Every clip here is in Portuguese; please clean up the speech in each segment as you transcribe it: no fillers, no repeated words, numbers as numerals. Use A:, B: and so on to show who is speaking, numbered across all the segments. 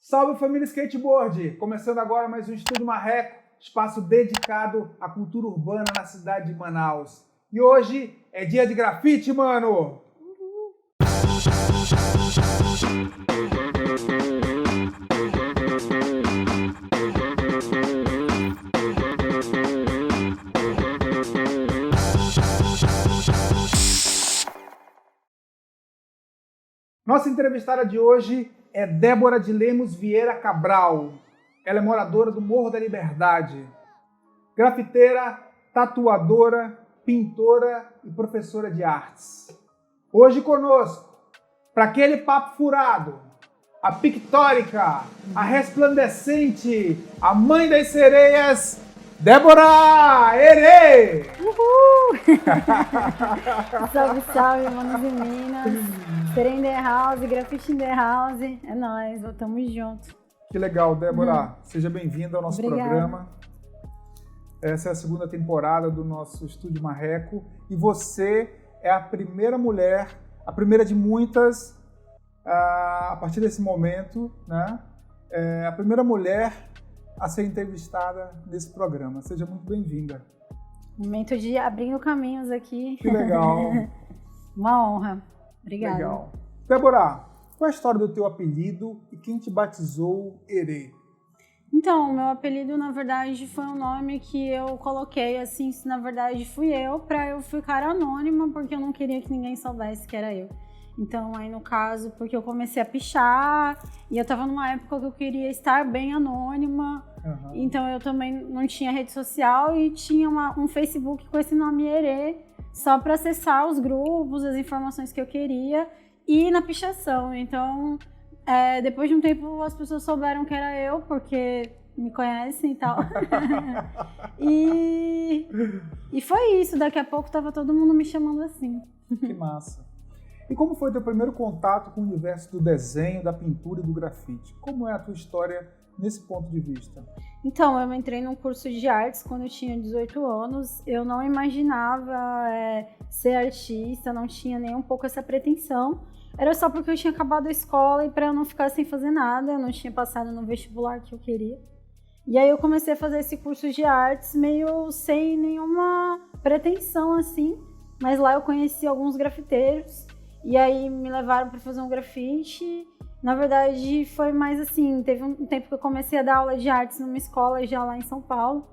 A: Salve família skateboard! Começando agora mais um Estúdio Marreco, espaço dedicado à cultura urbana na cidade de Manaus. E hoje é dia de grafite, mano! Nossa entrevistada de hoje é Débora de Lemos Vieira Cabral. Ela é moradora do Morro da Liberdade. Grafiteira, tatuadora, pintora e professora de artes. Hoje conosco, para aquele papo furado, a pictórica, a resplandecente, a mãe das sereias, Débora Ere!
B: Uhul! Salve, salve, manos e minas. Serei in the house, grafite in the house. É nóis, voltamos juntos.
A: Que legal, Débora. Seja bem-vinda ao nosso
B: Obrigada.
A: programa. Essa é a segunda temporada do nosso Estúdio Marreco. E você é a primeira mulher, a primeira de muitas, a partir desse momento, né? A primeira mulher a ser entrevistada nesse programa. Seja muito bem-vinda.
B: Momento de abrindo caminhos aqui.
A: Que legal.
B: Uma honra. Obrigada.
A: Legal. Débora, qual é a história do teu apelido e quem te batizou Ere?
B: Então, o meu apelido, na verdade, foi um nome que eu coloquei, assim, na verdade, fui eu, pra eu ficar anônima, porque eu não queria que ninguém soubesse que era eu. Então, aí, no caso, porque eu comecei a pichar, e eu tava numa época que eu queria estar bem anônima, Então eu também não tinha rede social e tinha um Facebook com esse nome Ere, só para acessar os grupos, as informações que eu queria e na pichação. Então, depois de um tempo as pessoas souberam que era eu, porque me conhecem e tal. e foi isso, daqui a pouco tava todo mundo me chamando assim.
A: Que massa. E como foi teu primeiro contato com o universo do desenho, da pintura e do grafite? Como é a tua história nesse ponto de vista?
B: Então, eu entrei num curso de artes quando eu tinha 18 anos. Eu não imaginava ser artista, não tinha nem um pouco essa pretensão. Era só porque eu tinha acabado a escola e para eu não ficar sem fazer nada, eu não tinha passado no vestibular que eu queria. E aí eu comecei a fazer esse curso de artes meio sem nenhuma pretensão, assim. Mas lá eu conheci alguns grafiteiros e aí me levaram para fazer um grafite. Na verdade, foi mais assim, teve um tempo que eu comecei a dar aula de artes numa escola já lá em São Paulo.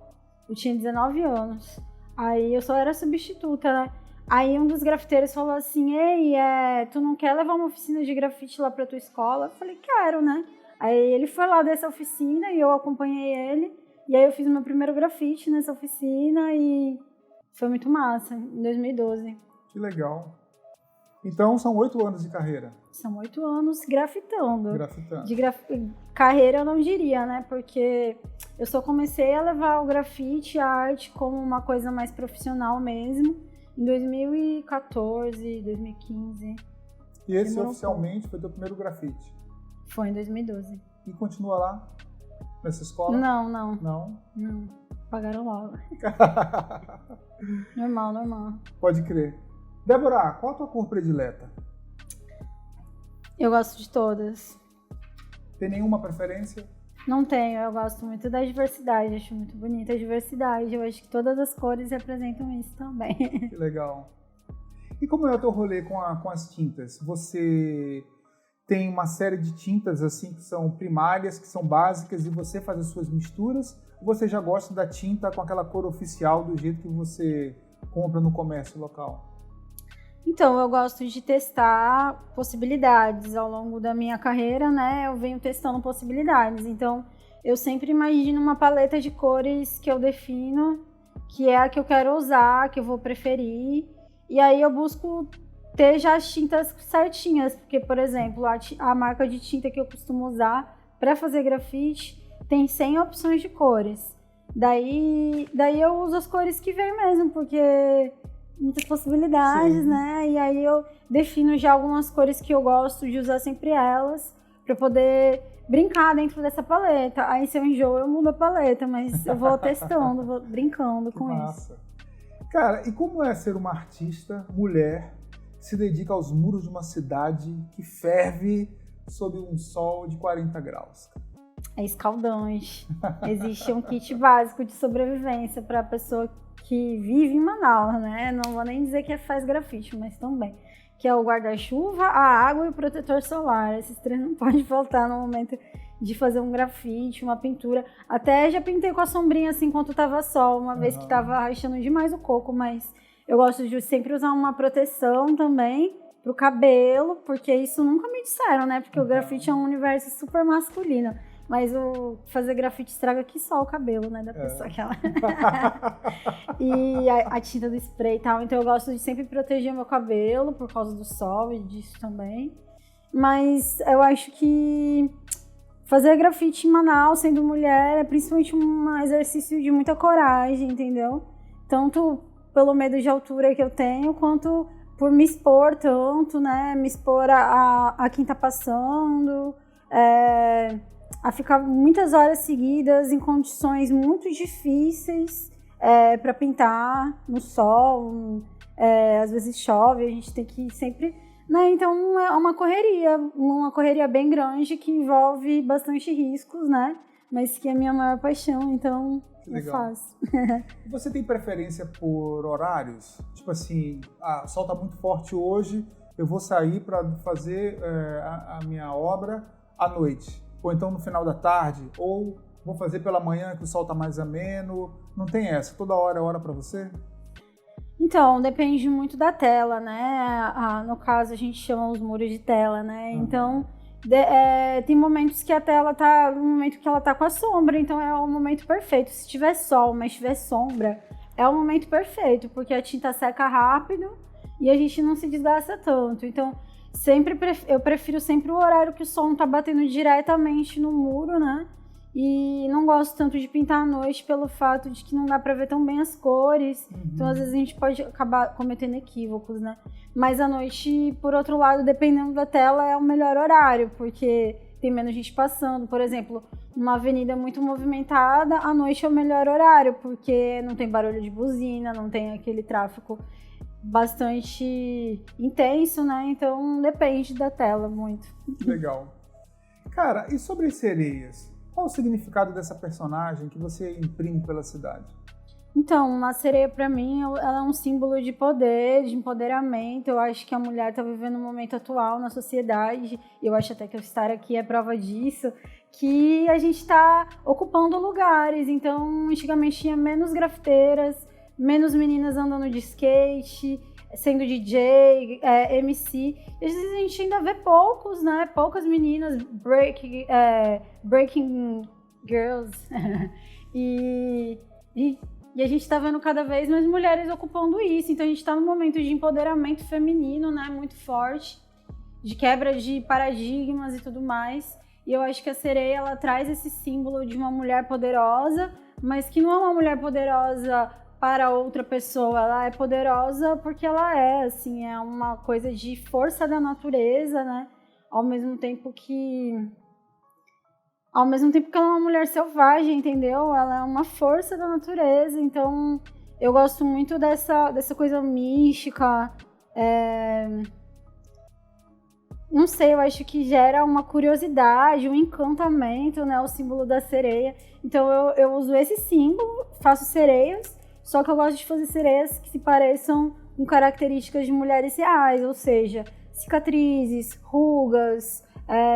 B: Eu tinha 19 anos. Aí eu só era substituta, né? Aí um dos grafiteiros falou assim, ei, tu não quer levar uma oficina de grafite lá pra tua escola? Eu falei, quero, né? Aí ele foi lá dessa oficina e eu acompanhei ele. E aí eu fiz meu primeiro grafite nessa oficina e foi muito massa, em 2012.
A: Que legal. Então, são 8 anos de carreira.
B: São 8 anos grafitando.
A: Grafitando.
B: Carreira eu não diria, né? Porque eu só comecei a levar o grafite, a arte, como uma coisa mais profissional mesmo, em 2014, 2015.
A: E esse oficialmente foi teu primeiro grafite?
B: Foi em 2012.
A: E continua lá? Nessa escola?
B: Não.
A: Não?
B: Não. Pagaram logo. Normal.
A: Pode crer. Débora, qual a tua cor predileta?
B: Eu gosto de todas.
A: Tem nenhuma preferência?
B: Não tenho, eu gosto muito da diversidade, acho muito bonita a diversidade. Eu acho que todas as cores representam isso também.
A: Que legal. E como é o teu rolê com as tintas? Você tem uma série de tintas assim que são primárias, que são básicas, e você faz as suas misturas? Ou você já gosta da tinta com aquela cor oficial do jeito que você compra no comércio local?
B: Então, eu gosto de testar possibilidades ao longo da minha carreira, né? Eu venho testando possibilidades. Então, eu sempre imagino uma paleta de cores que eu defino, que é a que eu quero usar, que eu vou preferir. E aí eu busco ter já as tintas certinhas, porque, por exemplo, a marca de tinta que eu costumo usar para fazer grafite tem 100 opções de cores. Daí eu uso as cores que vem mesmo, porque muitas possibilidades,
A: Sim.
B: né? E aí eu defino já algumas cores que eu gosto de usar sempre elas, para poder brincar dentro dessa paleta. Aí se eu enjoo, eu mudo a paleta, mas eu vou testando, vou brincando com isso.
A: Cara, e como é ser uma artista mulher que se dedica aos muros de uma cidade que ferve sob um sol de 40 graus?
B: É escaldante. Existe um kit básico de sobrevivência para a pessoa que vive em Manaus, né? Não vou nem dizer que faz grafite, mas também. Que é o guarda-chuva, a água e o protetor solar. Esses três não podem faltar no momento de fazer um grafite, uma pintura. Até já pintei com a sombrinha assim enquanto tava sol, uma vez que tava rachando demais o coco, mas eu gosto de sempre usar uma proteção também pro cabelo, porque isso nunca me disseram, né? Porque o grafite é um universo super masculino. Mas o fazer grafite estraga aqui só o cabelo, né, da pessoa que ela... E a tinta do spray e tal. Então eu gosto de sempre proteger meu cabelo por causa do sol e disso também. Mas eu acho que fazer grafite em Manaus, sendo mulher, é principalmente um exercício de muita coragem, entendeu? Tanto pelo medo de altura que eu tenho, quanto por me expor tanto, né? Me expor a quem tá passando, a ficar muitas horas seguidas em condições muito difíceis para pintar no sol, às vezes chove, a gente tem que sempre... Né? Então é uma correria bem grande que envolve bastante riscos, né? Mas que é a minha maior paixão, então eu faço.
A: Você tem preferência por horários? Tipo assim, o sol tá muito forte hoje, eu vou sair para fazer a minha obra à noite. Ou então no final da tarde, ou vou fazer pela manhã que o sol está mais ameno. Não tem essa, toda hora é hora para você?
B: Então, depende muito da tela, né? No caso, a gente chama os muros de tela, né? Então, tem momentos que a tela tá no momento que ela tá com a sombra, então é o momento perfeito. Se tiver sol, mas tiver sombra, é o momento perfeito, porque a tinta seca rápido e a gente não se desgasta tanto. Então, eu prefiro sempre o horário que o sol não tá batendo diretamente no muro, né? E não gosto tanto de pintar à noite pelo fato de que não dá pra ver tão bem as cores. Então, às vezes, a gente pode acabar cometendo equívocos, né? Mas à noite, por outro lado, dependendo da tela, é o melhor horário, porque tem menos gente passando. Por exemplo, numa avenida muito movimentada, à noite é o melhor horário, porque não tem barulho de buzina, não tem aquele tráfego bastante intenso, né? Então depende da tela muito.
A: Legal. Cara, e sobre as sereias? Qual o significado dessa personagem que você imprime pela cidade?
B: Então, uma sereia pra mim, ela é um símbolo de poder, de empoderamento. Eu acho que a mulher está vivendo um momento atual na sociedade, e eu acho até que eu estar aqui é prova disso, que a gente está ocupando lugares. Então, antigamente tinha menos grafiteiras, menos meninas andando de skate, sendo DJ, MC. E às vezes a gente ainda vê poucos, né? Poucas meninas breaking girls. e a gente tá vendo cada vez mais mulheres ocupando isso. Então a gente tá num momento de empoderamento feminino, né? Muito forte, de quebra de paradigmas e tudo mais. E eu acho que a sereia, ela traz esse símbolo de uma mulher poderosa, mas que não é uma mulher poderosa para outra pessoa, ela é poderosa porque ela assim, é uma coisa de força da natureza, né? Ao mesmo tempo que ela é uma mulher selvagem, entendeu? Ela é uma força da natureza, então eu gosto muito dessa coisa mística, não sei, eu acho que gera uma curiosidade, um encantamento, né? O símbolo da sereia. Então eu uso esse símbolo, faço sereias, só que eu gosto de fazer sereias que se pareçam com características de mulheres reais, ou seja, cicatrizes, rugas,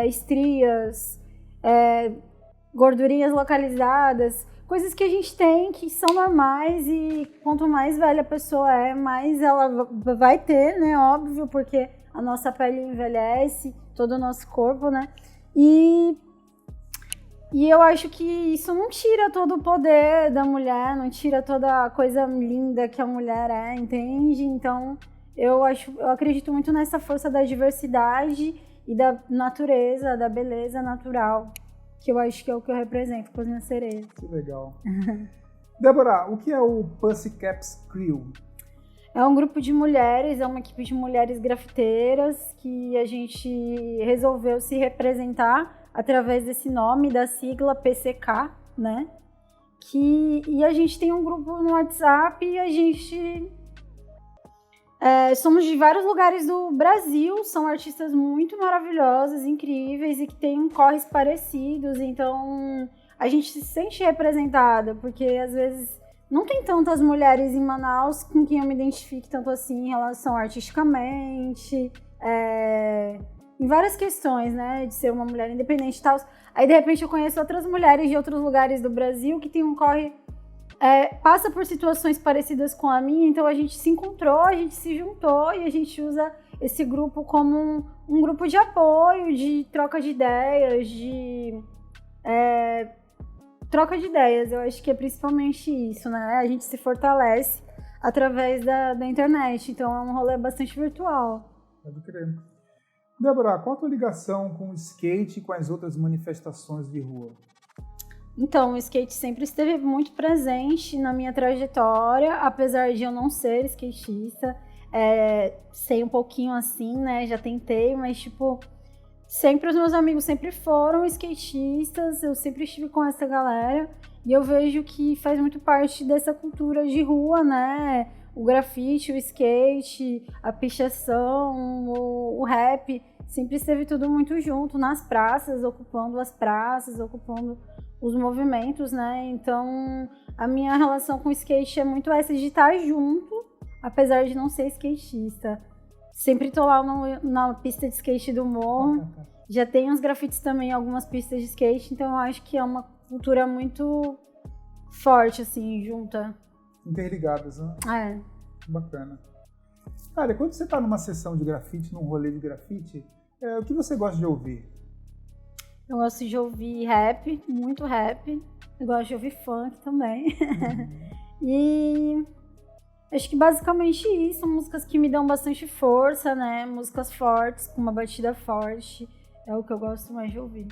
B: estrias, gordurinhas localizadas, coisas que a gente tem que são normais, e quanto mais velha a pessoa é, mais ela vai ter, né? Óbvio, porque a nossa pele envelhece, todo o nosso corpo, né? E eu acho que isso não tira todo o poder da mulher, não tira toda a coisa linda que a mulher entende? Então, eu acredito muito nessa força da diversidade e da natureza, da beleza natural, que eu acho que é o que eu represento com as minhas sereias.
A: Que legal. Débora, o que é o Pussycats Crew?
B: É um grupo de mulheres, é uma equipe de mulheres grafiteiras que a gente resolveu se representar através desse nome, da sigla PCK, né? E a gente tem um grupo no WhatsApp e a gente Somos de vários lugares do Brasil, são artistas muito maravilhosos, incríveis e que têm corres parecidos, então a gente se sente representada, porque às vezes não tem tantas mulheres em Manaus com quem eu me identifique tanto assim em relação artisticamente, em várias questões, né, de ser uma mulher independente e tal. Aí de repente eu conheço outras mulheres de outros lugares do Brasil que têm um corre passa por situações parecidas com a minha, então a gente se encontrou, a gente se juntou e a gente usa esse grupo como um grupo de apoio, de troca de ideias, troca de ideias. Eu acho que é principalmente isso, né? A gente se fortalece através da internet, então é um rolê bastante virtual.
A: Pode crer. Débora, qual a tua ligação com o skate e com as outras manifestações de rua?
B: Então, o skate sempre esteve muito presente na minha trajetória, apesar de eu não ser skatista. Sei um pouquinho assim, né? Já tentei, mas, tipo, sempre os meus amigos sempre foram skatistas, eu sempre estive com essa galera. E eu vejo que faz muito parte dessa cultura de rua, né? O grafite, o skate, a pichação, o rap. Sempre esteve tudo muito junto nas praças, ocupando as praças, ocupando os movimentos, né? Então, a minha relação com o skate é muito essa de estar junto, apesar de não ser skatista. Sempre tô lá na pista de skate do morro. Já tem uns grafites também, algumas pistas de skate, então eu acho que é uma cultura muito forte, assim, junta.
A: Interligadas, né? Bacana. Cara, quando você tá numa sessão de grafite, num rolê de grafite, o que você gosta de ouvir?
B: Eu gosto de ouvir rap, muito rap. Eu gosto de ouvir funk também. E acho que basicamente isso, músicas que me dão bastante força, né? Músicas fortes, com uma batida forte. É o que eu gosto mais de ouvir.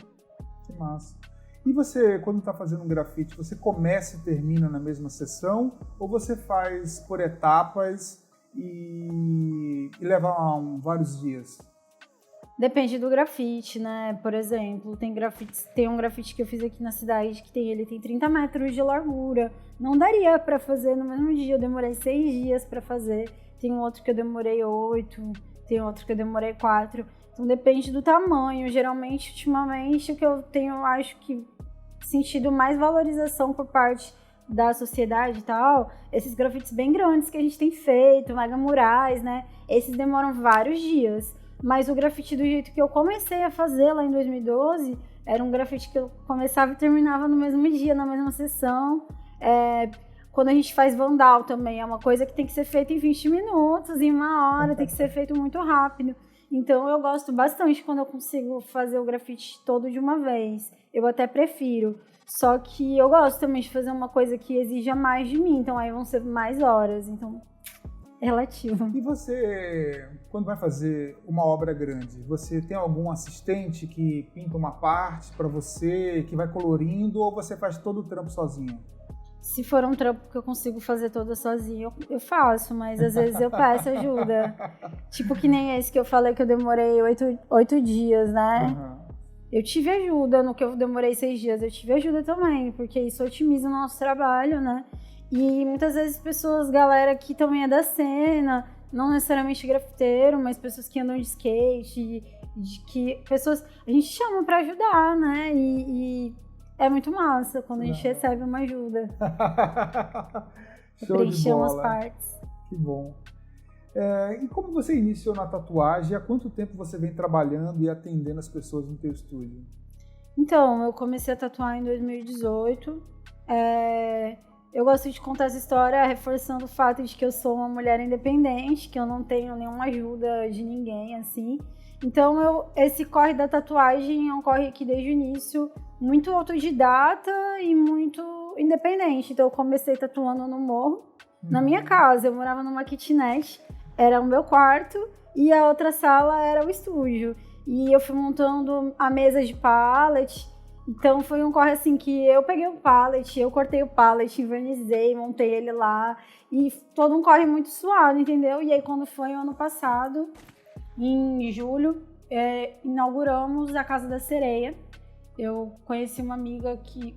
A: Que massa. E você, quando está fazendo um grafite, você começa e termina na mesma sessão? Ou você faz por etapas e leva vários dias?
B: Depende do grafite, né? Por exemplo, tem um grafite que eu fiz aqui na cidade que ele tem 30 metros de largura. Não daria para fazer no mesmo dia, eu demorei 6 dias para fazer. Tem um outro que eu demorei 8, tem outro que eu demorei 4. Então depende do tamanho. Geralmente, ultimamente, o que eu tenho, acho que sentido mais valorização por parte da sociedade e tal, esses grafites bem grandes que a gente tem feito, mega murais, né? Esses demoram vários dias. Mas o grafite do jeito que eu comecei a fazer lá em 2012, era um grafite que eu começava e terminava no mesmo dia, na mesma sessão. Quando a gente faz vandal também, é uma coisa que tem que ser feita em 20 minutos, em 1 hora, tem que ser feito muito rápido. Então eu gosto bastante quando eu consigo fazer o grafite todo de uma vez. Eu até prefiro. Só que eu gosto também de fazer uma coisa que exija mais de mim, então aí vão ser mais horas. Então é relativo.
A: E você, quando vai fazer uma obra grande, você tem algum assistente que pinta uma parte para você, que vai colorindo, ou você faz todo o trampo sozinho?
B: Se for um trampo que eu consigo fazer toda sozinha, eu faço, mas às vezes eu peço ajuda. Tipo que nem esse que eu falei que eu demorei 8 dias, né?
A: Uhum.
B: Eu tive ajuda no que eu demorei 6 dias, eu tive ajuda também, porque isso otimiza o nosso trabalho, né? E muitas vezes galera que também é da cena, não necessariamente grafiteiro, mas pessoas que andam de skate, a gente chama pra ajudar, né? E é muito massa quando a gente recebe uma ajuda.
A: Show de bola.
B: Umas partes.
A: Que bom. E como você iniciou na tatuagem? Há quanto tempo você vem trabalhando e atendendo as pessoas no teu estúdio?
B: Então, eu comecei a tatuar em 2018. Eu gosto de contar essa história reforçando o fato de que eu sou uma mulher independente, que eu não tenho nenhuma ajuda de ninguém, assim. Então, esse corre da tatuagem é um corre que desde o início muito autodidata e muito independente. Então, eu comecei tatuando no morro, na minha casa. Eu morava numa kitnet, era o meu quarto e a outra sala era o estúdio. E eu fui montando a mesa de pallet. Então, foi um corre assim que eu peguei o pallet, eu cortei o pallet, invernizei, montei ele lá. E todo um corre muito suado, entendeu? E aí, quando foi o ano passado, em julho, inauguramos a Casa da Sereia. Eu conheci uma amiga que...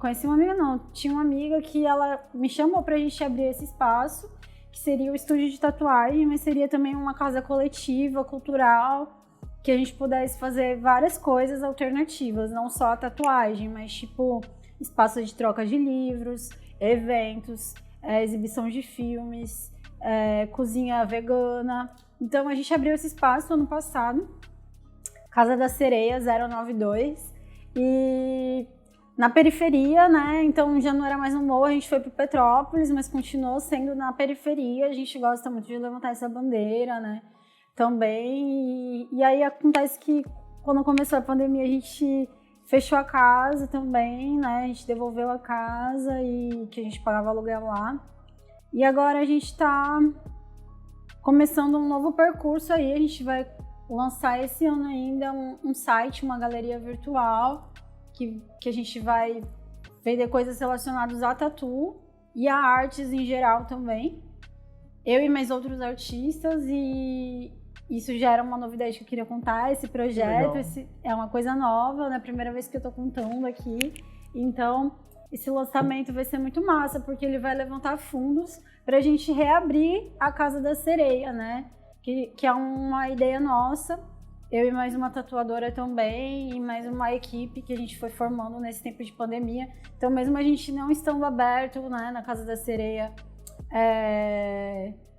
B: Tinha uma amiga que ela me chamou pra gente abrir esse espaço. que seria o estúdio de tatuagem, mas seria também uma casa coletiva, cultural, que a gente pudesse fazer várias coisas alternativas, não só a tatuagem, mas tipo espaço de troca de livros, eventos, exibição de filmes, cozinha vegana. Então a gente abriu esse espaço ano passado, Casa da Sereia 092, e na periferia, né? Então já não era mais no morro, a gente foi para Petrópolis, mas continuou sendo na periferia. A gente gosta muito de levantar essa bandeira, né? Também. E aí acontece que quando começou a pandemia a gente fechou a casa também, né? A gente devolveu a casa e que a gente pagava aluguel lá. E agora a gente está começando um novo percurso aí. A gente vai lançar esse ano ainda um site, uma galeria virtual, que a gente vai vender coisas relacionadas a tatu e a artes em geral também. Eu e mais outros artistas, e isso já era uma novidade que eu queria contar, esse projeto. É uma coisa nova, né? A primeira vez que eu tô contando aqui. Então, esse lançamento vai ser muito massa, porque ele vai levantar fundos pra gente reabrir a Casa da Sereia, né? Que é uma ideia nossa. Eu e mais uma tatuadora também, e mais uma equipe que a gente foi formando nesse tempo de pandemia. Então, mesmo a gente não estando aberto, né, na Casa da Sereia,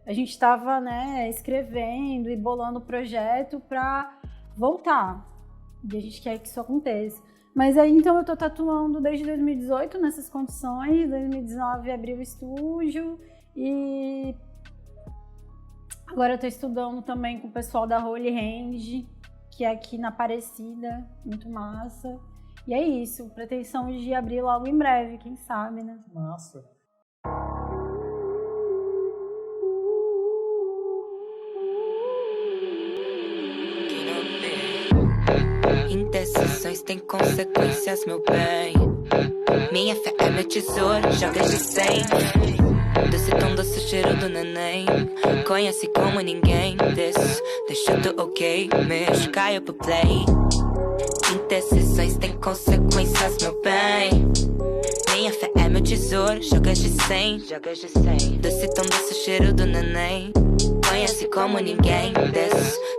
B: a gente estava, né, escrevendo e bolando o projeto para voltar. E a gente quer que isso aconteça. Mas aí, então, eu tô tatuando desde 2018 nessas condições. 2019 abri o estúdio e agora eu tô estudando também com o pessoal da Holy Hand, que é aqui na Aparecida, muito massa. E é isso, pretensão de abrir logo em breve, quem sabe, né?
A: Massa.
C: Indecisões têm consequências, meu bem. Minha fé é meu tesouro, joga de 100. Doce tão doce o cheiro do neném. Conhece como ninguém. Deixa tudo ok, mexo, caio pro play. Indecisões têm consequências, meu bem. Minha fé é meu tesouro, jogas de 100. Doce tão doce o cheiro do neném. Conhece como ninguém.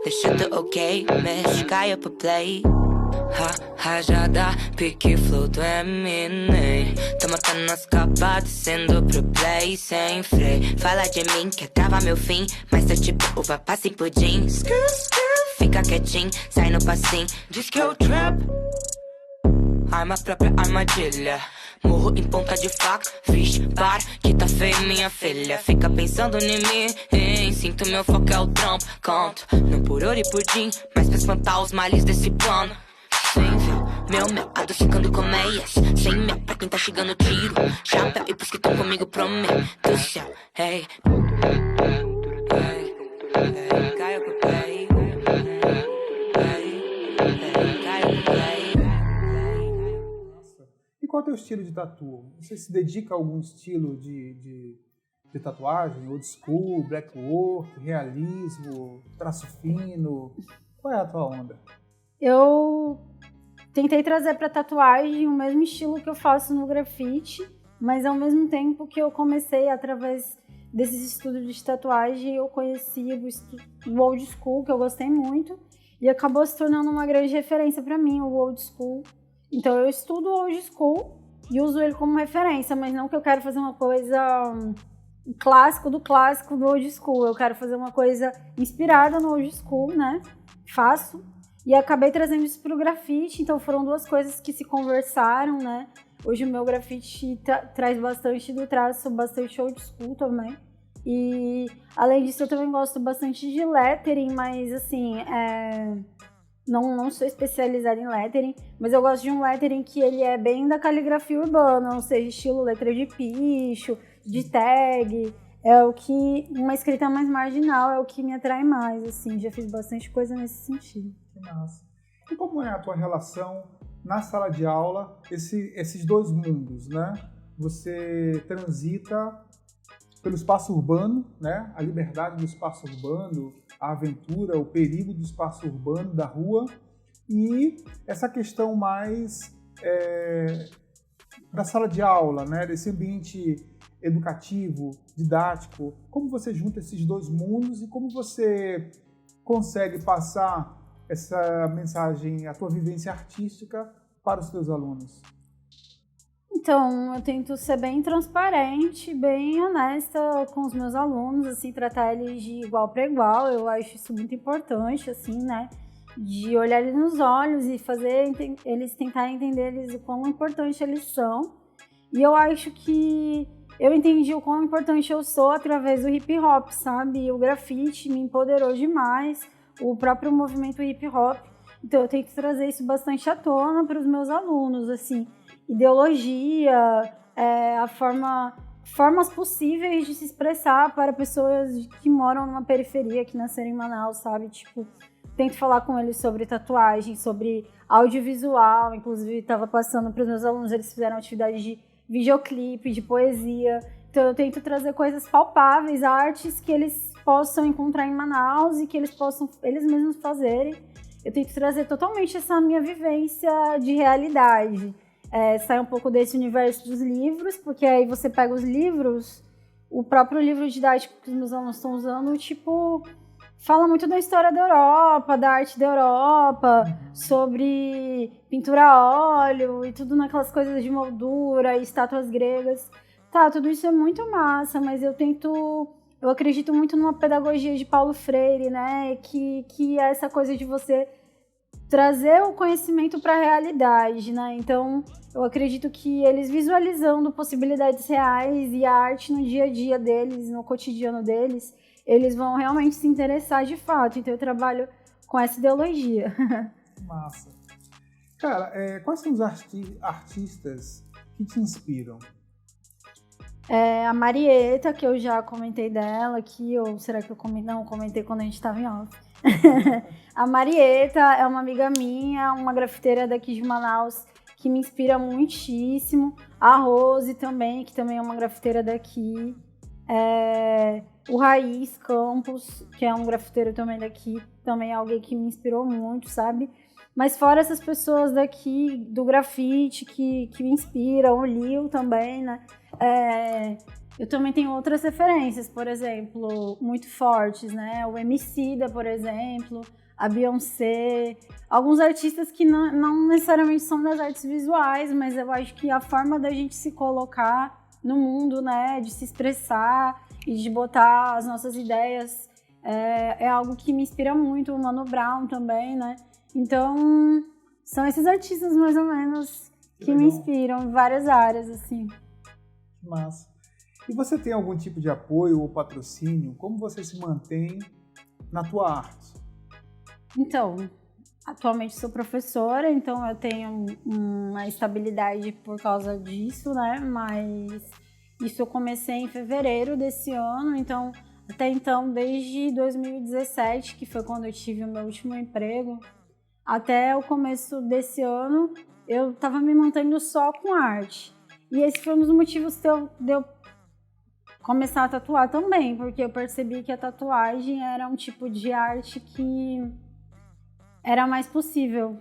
C: Deixa tudo ok, mexo, caio pro play. Rajada, pique, flow do Eminem. Tô matando as capas, descendo pro play sem freio. Fala de mim, quer travar meu fim, mas eu tipo uva passa em pudim. Fica quietinho, sai no passinho, diz que eu trap. Arma própria armadilha, morro em ponta de faca. Vixe, para, que tá feio minha filha. Fica pensando em mim, sinto meu foco é o trampo. Conto, não por ouro e pudim, mas pra espantar os males desse plano. Sem véu, meu adocicando colmeias. Sem mel pra quem tá chegando tiro. Chapéu e pros que tão comigo prometo céu. Hey, caio pro play. Caio pro play.
A: E qual é o teu estilo de tatu? Você se dedica a algum estilo de tatuagem? Old school, black work, realismo, traço fino? Qual é a tua onda?
B: Eu tentei trazer para tatuagem o mesmo estilo que eu faço no grafite, mas ao mesmo tempo que eu comecei através desses estudos de tatuagem, eu conheci o old school, que eu gostei muito, e acabou se tornando uma grande referência para mim, o old school. Então eu estudo o old school e uso ele como referência, mas não que eu quero fazer uma coisa clássico do old school, eu quero fazer uma coisa inspirada no old school, né? Faço. E acabei trazendo isso pro grafite, então foram duas coisas que se conversaram, né? Hoje o meu grafite traz bastante do traço, bastante old school também. E além disso eu também gosto bastante de lettering, mas assim, não sou especializada em lettering, mas eu gosto de um lettering que ele é bem da caligrafia urbana, ou seja, estilo letra de picho, de tag. Uma escrita mais marginal é o que me atrai mais, assim, já fiz bastante coisa nesse sentido.
A: Que massa. E como é a tua relação na sala de aula, esses dois mundos, né? Você transita pelo espaço urbano, né? A liberdade do espaço urbano, a aventura, o perigo do espaço urbano, da rua, e essa questão mais da sala de aula, né? Desse ambiente educativo, didático. Como você junta esses dois mundos e como você consegue passar essa mensagem, a tua vivência artística para os teus alunos?
B: Então, eu tento ser bem transparente, bem honesta com os meus alunos, assim, tratar eles de igual para igual. Eu acho isso muito importante, assim, né? De olhar eles nos olhos e fazer eles tentarem entender o quão importante eles são. E eu acho que eu entendi o quão importante eu sou através do hip hop, sabe? O grafite me empoderou demais, o próprio movimento hip hop. Então eu tento trazer isso bastante à tona para os meus alunos, assim, ideologia, formas possíveis de se expressar para pessoas que moram numa periferia, que nasceram em Manaus, sabe? Tipo, tento falar com eles sobre tatuagem, sobre audiovisual, inclusive estava passando para os meus alunos, eles fizeram atividade de videoclipe, de poesia. Então eu tento trazer coisas palpáveis, artes que eles possam encontrar em Manaus e que eles possam eles mesmos fazerem. Eu tento trazer totalmente essa minha vivência de realidade. Sair um pouco desse universo dos livros, porque aí você pega os livros, o próprio livro didático que os meus alunos estão usando, tipo, fala muito da história da Europa, da arte da Europa, sobre pintura a óleo e tudo naquelas coisas de moldura, estátuas gregas. Tá, tudo isso é muito massa, mas eu acredito muito numa pedagogia de Paulo Freire, né, que é essa coisa de você trazer o conhecimento para a realidade, né? Então, eu acredito que eles visualizando possibilidades reais e a arte no dia a dia deles, no cotidiano deles, eles vão realmente se interessar de fato. Então, eu trabalho com essa ideologia.
A: Massa. Cara, quais são os artistas que te inspiram?
B: A Marieta, que eu já comentei dela aqui, ou será que eu comentei quando a gente estava em off. A Marieta é uma amiga minha, uma grafiteira daqui de Manaus, que me inspira muitíssimo. A Rose também, que também é uma grafiteira daqui. O Raiz Campos, que é um grafiteiro também daqui, também é alguém que me inspirou muito, sabe? Mas fora essas pessoas daqui, do grafite, que me inspiram, o Lil também, né? Eu também tenho outras referências, por exemplo, muito fortes, né? O Emicida, por exemplo, a Beyoncé, alguns artistas que não necessariamente são das artes visuais, mas eu acho que a forma da gente se colocar no mundo, né, de se expressar e de botar as nossas ideias é algo que me inspira muito. O Mano Brown também, né? Então, são esses artistas mais ou menos que me inspiram em várias áreas, assim.
A: Massa. E você tem algum tipo de apoio ou patrocínio? Como você se mantém na tua arte?
B: Então, atualmente sou professora, então eu tenho uma estabilidade por causa disso, né? Mas isso eu comecei em fevereiro desse ano, então até então, desde 2017, que foi quando eu tive o meu último emprego, até o começo desse ano, eu estava me mantendo só com arte. E esse foi um dos motivos de eu começar a tatuar também, porque eu percebi que a tatuagem era um tipo de arte que era mais possível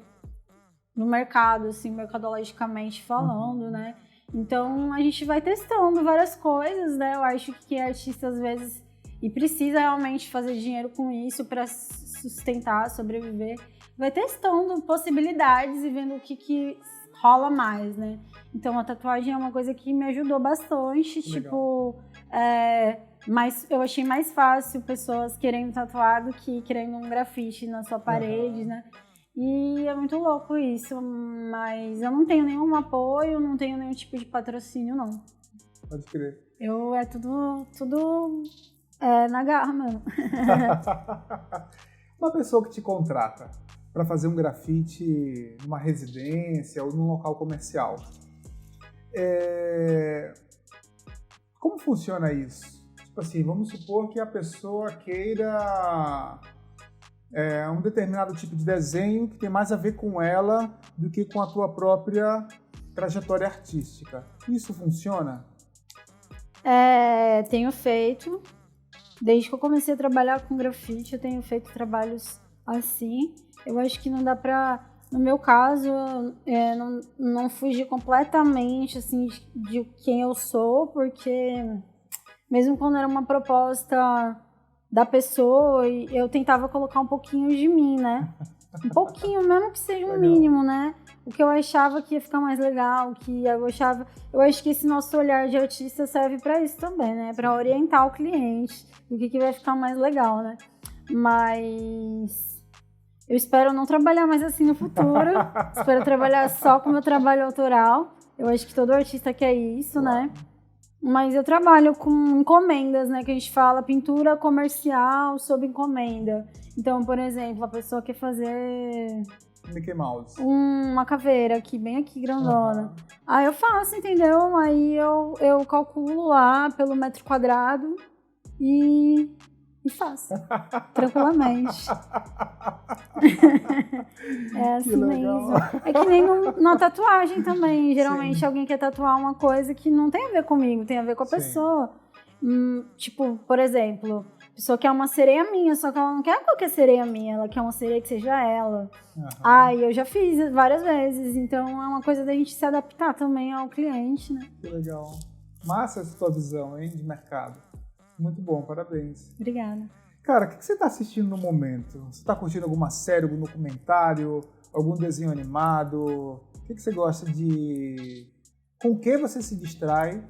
B: no mercado, assim, mercadologicamente falando, né? Então, a gente vai testando várias coisas, né? Eu acho que artista, às vezes, e precisa realmente fazer dinheiro com isso para sustentar, sobreviver, vai testando possibilidades e vendo o que rola mais, né? Então, a tatuagem é uma coisa que me ajudou bastante,
A: legal.
B: Tipo... mas eu achei mais fácil pessoas querendo tatuar do que querendo um grafite na sua parede, né? E é muito louco isso, mas eu não tenho nenhum apoio, não tenho nenhum tipo de patrocínio, não.
A: Pode crer.
B: Tudo na garra mesmo.
A: Uma pessoa que te contrata para fazer um grafite numa residência ou num local comercial, como funciona isso? Tipo assim, vamos supor que a pessoa queira um determinado tipo de desenho que tem mais a ver com ela do que com a tua própria trajetória artística. Isso funciona?
B: Tenho feito. Desde que eu comecei a trabalhar com grafite, eu tenho feito trabalhos assim. Eu acho que não dá pra no meu caso, não fugi completamente, assim, de quem eu sou, porque mesmo quando era uma proposta da pessoa, eu tentava colocar um pouquinho de mim, né? Um pouquinho, mesmo que seja um mínimo, né? O que eu achava que ia ficar mais legal, que eu achava... Eu acho que esse nosso olhar de artista serve para isso também, né? Para orientar o cliente, o que vai ficar mais legal, né? Mas eu espero não trabalhar mais assim no futuro. Espero trabalhar só com o meu trabalho autoral. Eu acho que todo artista quer isso, né? Mas eu trabalho com encomendas, né? Que a gente fala pintura comercial sob encomenda. Então, por exemplo, a pessoa quer fazer
A: Mickey Mouse.
B: uma caveira aqui, bem aqui, grandona. Aí eu faço, entendeu? Aí eu calculo lá pelo metro quadrado e faço. Tranquilamente. É assim mesmo. É que nem na tatuagem também. Geralmente alguém quer tatuar uma coisa que não tem a ver comigo, tem a ver com a pessoa. Tipo, por exemplo, a pessoa quer uma sereia minha, só que ela não quer qualquer sereia minha, ela quer uma sereia que seja ela. Eu já fiz várias vezes, então é uma coisa da gente se adaptar também ao cliente, né?
A: Que legal. Massa essa tua visão, hein, de mercado. Muito bom, parabéns.
B: Obrigada.
A: Cara, o que você está assistindo no momento? Você está curtindo alguma série, algum documentário, algum desenho animado? O que você gosta de... Com o que você se distrai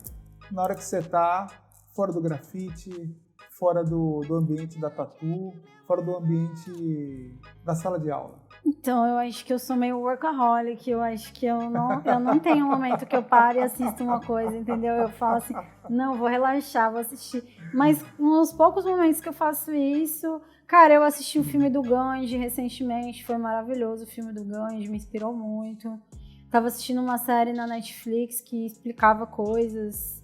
A: na hora que você está fora do grafite, fora do ambiente da tatu, fora do ambiente da sala de aula?
B: Então, eu acho que eu sou meio workaholic, eu acho que eu não tenho um momento que eu pare e assisto uma coisa, entendeu? Eu falo assim, não, vou relaxar, vou assistir. Mas nos poucos momentos que eu faço isso, cara, eu assisti o filme do Gandhi recentemente, foi maravilhoso o filme do Gandhi, me inspirou muito. Tava assistindo uma série na Netflix que explicava coisas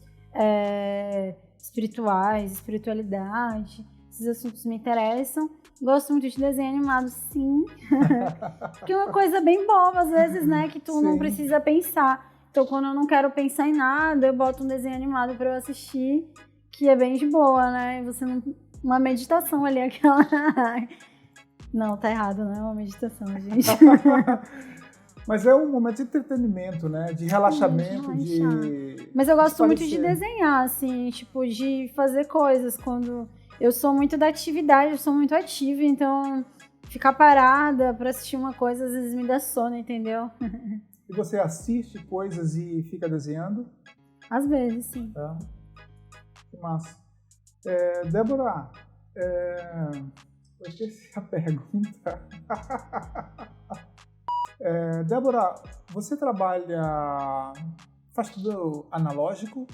B: espirituais, espiritualidade, esses assuntos me interessam. Gosto muito de desenho animado, sim. Porque é uma coisa bem boba, às vezes, né? Que tu não precisa pensar. Então, quando eu não quero pensar em nada, eu boto um desenho animado pra eu assistir, que é bem de boa, né? Você não... Uma meditação ali, aquela... Não, tá errado, não é uma meditação, gente.
A: Mas é um momento de entretenimento, né? De relaxamento,
B: Mas eu gosto muito de desenhar, assim, tipo, de fazer coisas quando... Eu sou muito da atividade, eu sou muito ativa, então ficar parada pra assistir uma coisa às vezes me dá sono, entendeu?
A: E você assiste coisas e fica desenhando?
B: Às vezes, sim.
A: Tá. Que massa. Débora, eu esqueci a pergunta. Débora, você faz tudo analógico?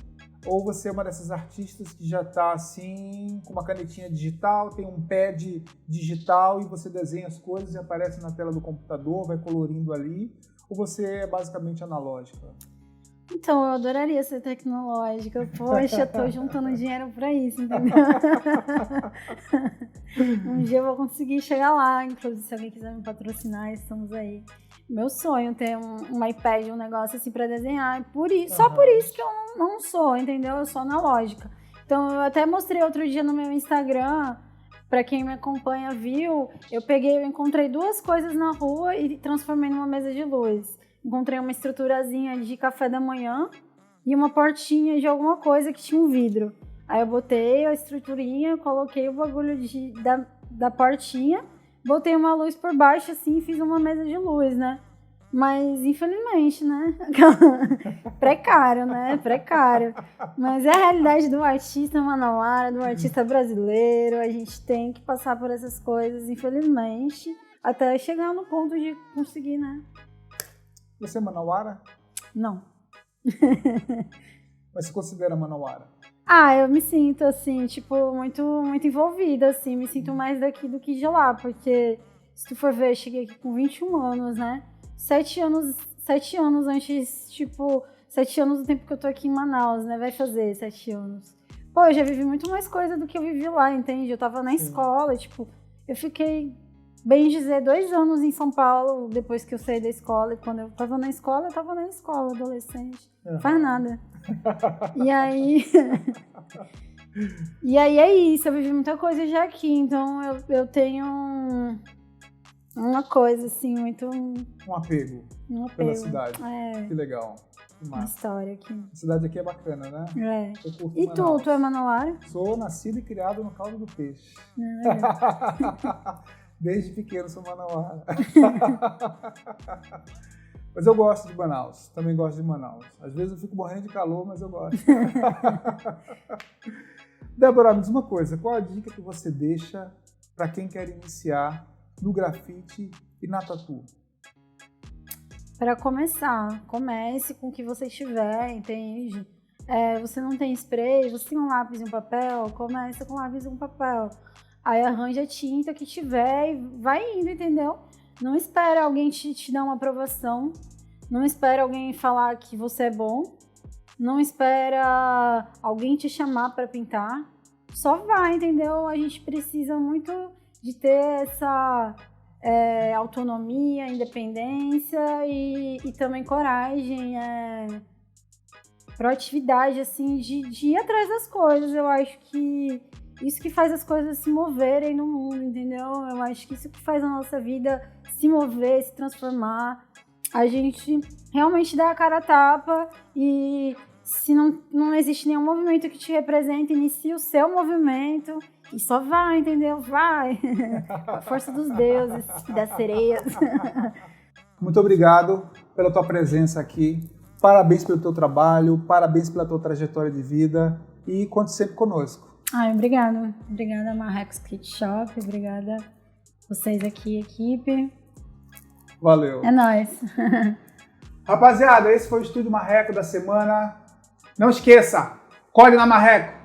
A: Ou você é uma dessas artistas que já está assim, com uma canetinha digital, tem um pad digital e você desenha as coisas e aparece na tela do computador, vai colorindo ali? Ou você é basicamente analógica?
B: Então, eu adoraria ser tecnológica. Poxa, eu tô juntando dinheiro pra isso, entendeu? Um dia eu vou conseguir chegar lá. Inclusive, se alguém quiser me patrocinar, estamos aí. Meu sonho é ter um iPad, um negócio assim pra desenhar. Só por isso que eu não sou, entendeu? Eu sou analógica. Então, eu até mostrei outro dia no meu Instagram, pra quem me acompanha viu, eu encontrei duas coisas na rua e transformei numa mesa de luz. Encontrei uma estruturazinha de café da manhã e uma portinha de alguma coisa que tinha um vidro. Aí eu botei a estruturinha, coloquei o bagulho da portinha, botei uma luz por baixo assim e fiz uma mesa de luz, né? Mas infelizmente, né? Precário, né? Precário. Mas é a realidade do artista manauara, do artista brasileiro. A gente tem que passar por essas coisas, infelizmente, até chegar no ponto de conseguir, né?
A: Você é manauara?
B: Não.
A: Mas se considera manauara?
B: Eu me sinto, assim, tipo, muito, muito envolvida, assim. Me sinto mais daqui do que de lá, porque, se tu for ver, eu cheguei aqui com 21 anos, né? 7 anos antes, tipo, 7 anos do tempo que eu tô aqui em Manaus, né? Vai fazer 7 anos. Pô, eu já vivi muito mais coisa do que eu vivi lá, entende? Eu tava na escola, tipo, eu fiquei... Bem dizer, 2 anos em São Paulo, depois que eu saí da escola. E quando eu tava na escola, adolescente. Não faz nada. E aí... E aí é isso, eu vivi muita coisa já aqui. Então eu tenho uma coisa, assim, muito...
A: Um apego
B: Um
A: pela
B: apego.
A: cidade.
B: É,
A: Que legal. Que
B: uma
A: massa.
B: história aqui.
A: A cidade aqui é bacana, né?
B: É.
A: Eu curto
B: E
A: Manaus.
B: tu é manauara?
A: Sou nascido e criado no caldo do peixe. Desde pequeno sou manauara. Mas eu gosto de Manaus. Também gosto de Manaus. Às vezes eu fico morrendo de calor, mas eu gosto. Débora, me diz uma coisa. Qual a dica que você deixa para quem quer iniciar no grafite e na tatu?
B: Para começar, comece com o que você tiver, entende? Você não tem spray, você tem um lápis e um papel, começa com lápis e um papel. Aí arranja a tinta que tiver e vai indo, entendeu? Não espera alguém te dar uma aprovação, não espera alguém falar que você é bom, não espera alguém te chamar para pintar, só vai, entendeu? A gente precisa muito de ter essa autonomia, independência e também coragem, proatividade, assim, de ir atrás das coisas. Eu acho que isso que faz as coisas se moverem no mundo, entendeu? Eu acho que isso que faz a nossa vida se mover, se transformar. A gente realmente dá a cara a tapa e se não existe nenhum movimento que te represente, inicie o seu movimento e só vai, entendeu? Vai! A força dos deuses e das sereias.
A: Muito obrigado pela tua presença aqui. Parabéns pelo teu trabalho, parabéns pela tua trajetória de vida e conte sempre conosco.
B: Obrigada. Obrigada, Marrecos Kit Shop. Obrigada vocês aqui, equipe.
A: Valeu.
B: É nóis.
A: Rapaziada, esse foi o Estúdio Marreco da semana. Não esqueça, colhe na Marreco.